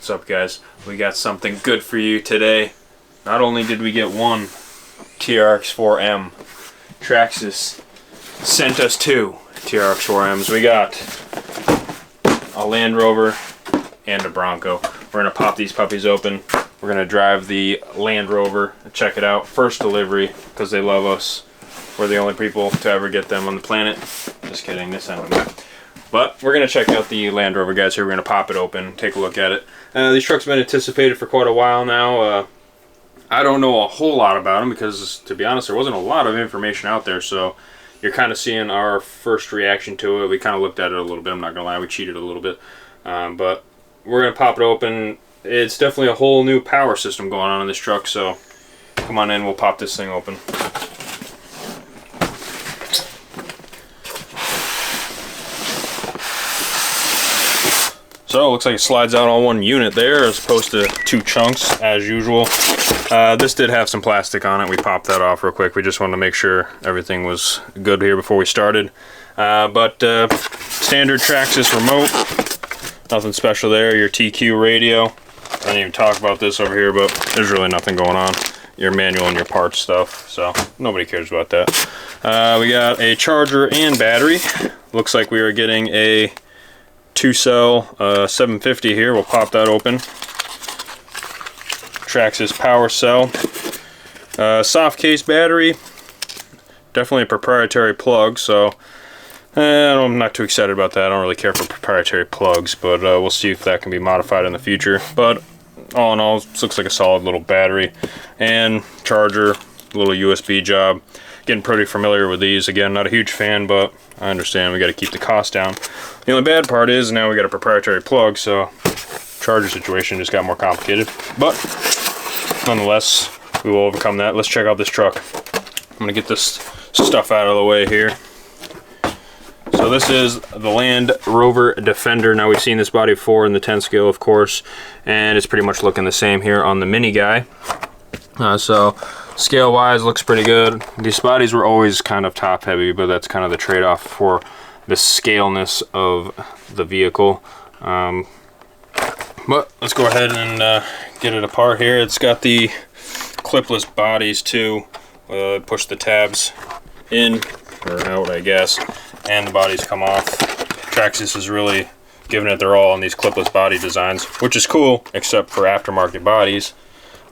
What's up, guys? We got something good for you today. Not only did we get one TRX4m, Traxxas sent us two TRX4Ms. We got a Land Rover and a Bronco. We're gonna pop these puppies open. We're gonna drive the Land Rover and check it out. First delivery, because they love us. We're the only people to ever get them on the planet. Just kidding, this end of it. But we're gonna check out the Land Rover, guys. Here, we're gonna pop it open, take a look at it. These trucks have been anticipated for quite a while now. I don't know a whole lot about them because, to be honest, there wasn't a lot of information out there. So you're kind of seeing our first reaction to it. We kind of looked at it a little bit. I'm not gonna lie, we cheated a little bit. But we're gonna pop it open. It's definitely a whole new power system going on in this truck. So come on in, we'll pop this thing open. So it looks like it slides out on one unit there as opposed to two chunks as usual. This did have some plastic on it. We popped that off real quick. We just wanted to make sure everything was good here before we started. Standard Traxxas remote. Nothing special there. Your TQ radio. I didn't even talk about this over here, but there's really nothing going on. Your manual and your parts stuff, so nobody cares about that. We got a charger and battery. Looks like we are getting a 2-cell 750 here. We'll pop that open. Traxxas power cell. Soft case battery. Definitely a proprietary plug, so I'm not too excited about that. I don't really care for proprietary plugs, but we'll see if that can be modified in the future. But all in all, this looks like a solid little battery and charger, little USB job. Getting pretty familiar with these. Again, not a huge fan, but I understand we got to keep the cost down. The only bad part is now we got a proprietary plug, so charger situation just got more complicated. But nonetheless, we will overcome that. Let's check out this truck. I'm gonna get this stuff out of the way here. So this is the Land Rover Defender. Now, we've seen this body before in the 10 scale, of course, and it's pretty much looking the same here on the Mini guy. So scale wise, looks pretty good. These bodies were always kind of top heavy, but that's kind of the trade-off for the scaleness of the vehicle. But let's go ahead and get it apart here. It's got the clipless bodies too. Push the tabs in or out, I guess, and the bodies come off. Traxxas is really giving it their all on these clipless body designs, which is cool, except for aftermarket bodies.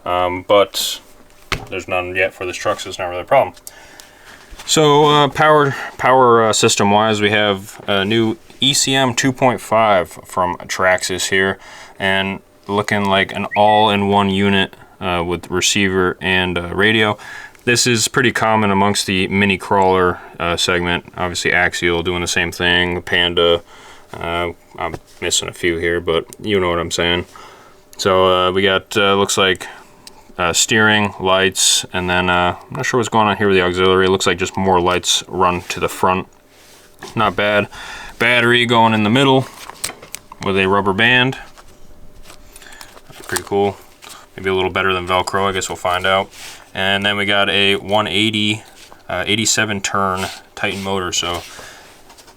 But there's none yet for this truck, so it's not really a problem. So power system wise, we have a new ECM 2.5 from Traxxas here, and looking like an all-in-one unit with receiver and radio. This is pretty common amongst the mini crawler segment. Obviously Axial doing the same thing, Panda. I'm missing a few here, but you know what I'm saying. So we got looks like steering, lights, and then I'm not sure what's going on here with the auxiliary. It looks like just more lights run to the front. Not bad. Battery going in the middle with a rubber band. Pretty cool. Maybe a little better than Velcro, I guess we'll find out. And then we got a 180, 87 turn Titan motor, so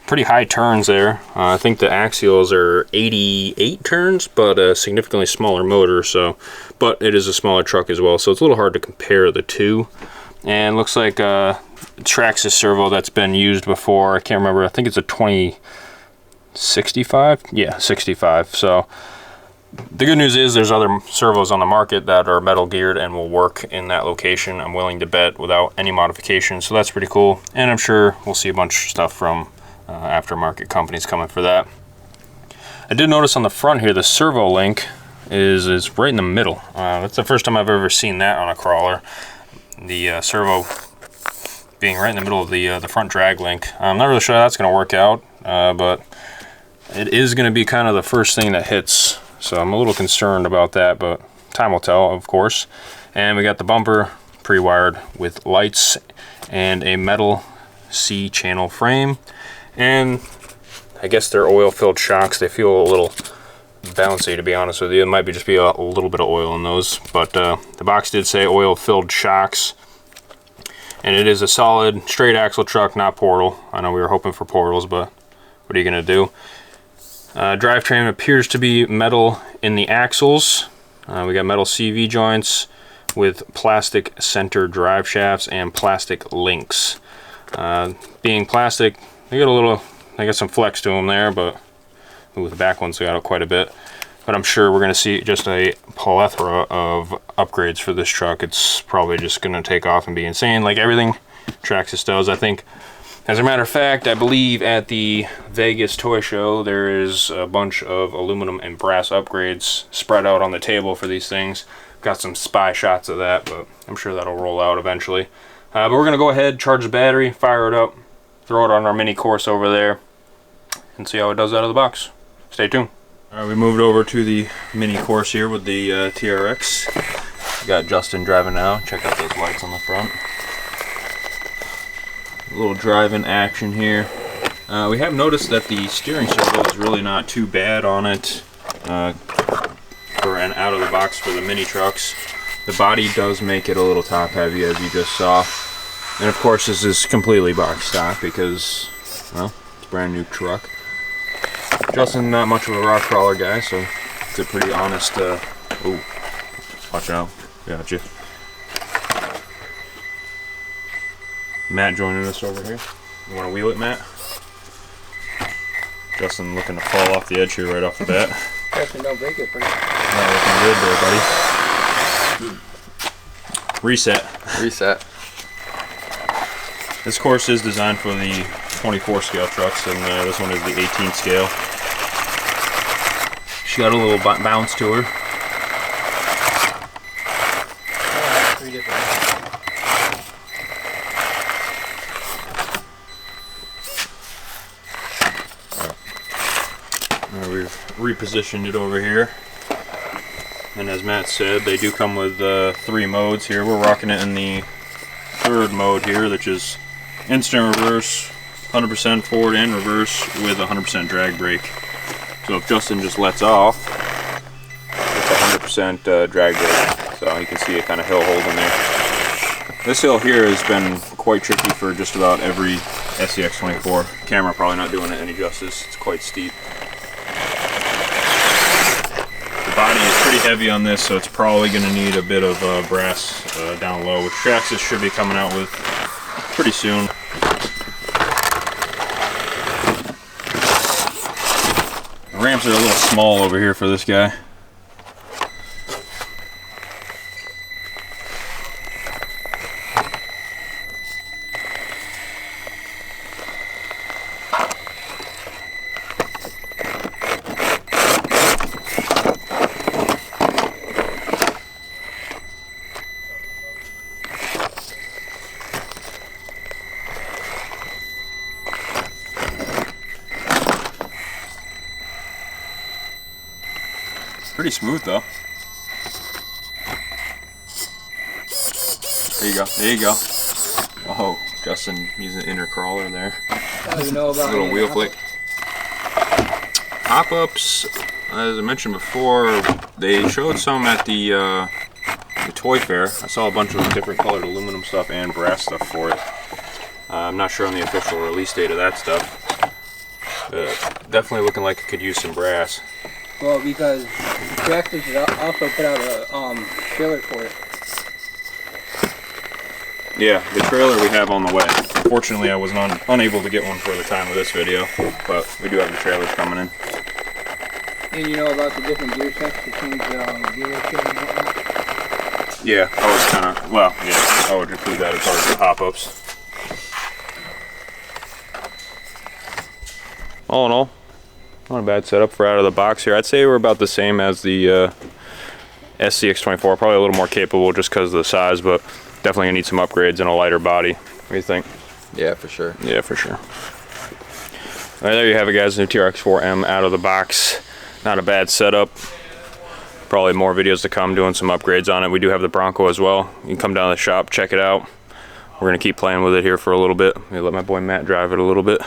pretty high turns there. I think the Axials are 88 turns, but a significantly smaller motor, so, but it is a smaller truck as well, so it's a little hard to compare the two. And looks like a Traxxas servo that's been used before. I can't remember, I think it's a 2065? Yeah, 65, so the good news is there's other servos on the market that are metal geared and will work in that location, I'm willing to bet, without any modification, so that's pretty cool. And I'm sure we'll see a bunch of stuff from aftermarket companies coming for that. I did notice on the front here the servo link is right in the middle. That's the first time I've ever seen that on a crawler. The servo being right in the middle of the front drag link. I'm not really sure how that's going to work out, but it is going to be kind of the first thing that hits. So I'm a little concerned about that, but time will tell, of course. And we got the bumper pre-wired with lights and a metal C-channel frame. And I guess they're oil-filled shocks. They feel a little bouncy, to be honest with you. It might just be a little bit of oil in those. But the box did say oil-filled shocks. And it is a solid straight axle truck, not portal. I know we were hoping for portals, but what are you going to do? Drivetrain appears to be metal in the axles. We got metal CV joints with plastic center drive shafts and plastic links. Being plastic, they got some flex to them there, but with the back ones, they got quite a bit. But I'm sure we're going to see just a plethora of upgrades for this truck. It's probably just going to take off and be insane, like everything Traxxas does. I think, as a matter of fact, I believe at the Vegas Toy Show, there is a bunch of aluminum and brass upgrades spread out on the table for these things. Got some spy shots of that, but I'm sure that'll roll out eventually. But we're going to go ahead, charge the battery, fire it up, throw it on our mini course over there, and see how it does out of the box. Stay tuned. Alright, we moved over to the mini course here with the TRX. We got Justin driving now. Check out those lights on the front. A little driving action here. We have noticed that the steering circle is really not too bad on it for an out of the box for the mini trucks. The body does make it a little top heavy, as you just saw. And of course this is completely box stock because, well, it's a brand new truck. Justin, not much of a rock crawler guy, so it's a pretty honest, ooh, watch out, gotcha. Matt joining us over here. You want to wheel it, Matt? Justin looking to fall off the edge here right off the bat. Justin, don't break it, please. Not looking good there, buddy. Reset. Reset. This course is designed for the 24 scale trucks, and this one is the 18 scale. She got a little bounce to her. Three different. We've repositioned it over here. And as Matt said, they do come with 3 modes here. We're rocking it in the 3rd mode here, which is instant reverse, 100% forward and reverse with 100% drag brake. So if Justin just lets off, it's 100% drag brake. So you can see it kind of hill holding there. This hill here has been quite tricky for just about every SCX24. Camera probably not doing it any justice. It's quite steep. The body is pretty heavy on this, so it's probably going to need a bit of brass down low, which Traxxas should be coming out with pretty soon. The ramps are a little small over here for this guy. Pretty smooth though. There you go. There you go. Oh, Justin using an inner crawler there. I don't even know about a little wheel flick. Pop-ups, as I mentioned before, they showed some at the toy fair. I saw a bunch of different colored aluminum stuff and brass stuff for it. I'm not sure on the official release date of that stuff. Definitely looking like it could use some brass. Well, because Traxxas also put out a trailer for it. Yeah, the trailer we have on the way. Fortunately, I was unable to get one for the time of this video, but we do have the trailers coming in. And you know about the different gear sets to change the gear ratio and whatnot? Yeah, I was kind of, well, yeah, I would include that as part of the pop-ups. All in all, not a bad setup for out of the box here. I'd say we're about the same as the SCX24, probably a little more capable just because of the size, but definitely gonna need some upgrades and a lighter body. What do you think? Yeah, for sure. Yeah, for sure. All right, there you have it, guys. New TRX4m out of the box. Not a bad setup. Probably more videos to come doing some upgrades on it. We do have the Bronco as well. You can come down to the shop, check it out. We're gonna keep playing with it here for a little bit. Maybe let my boy Matt drive it a little bit.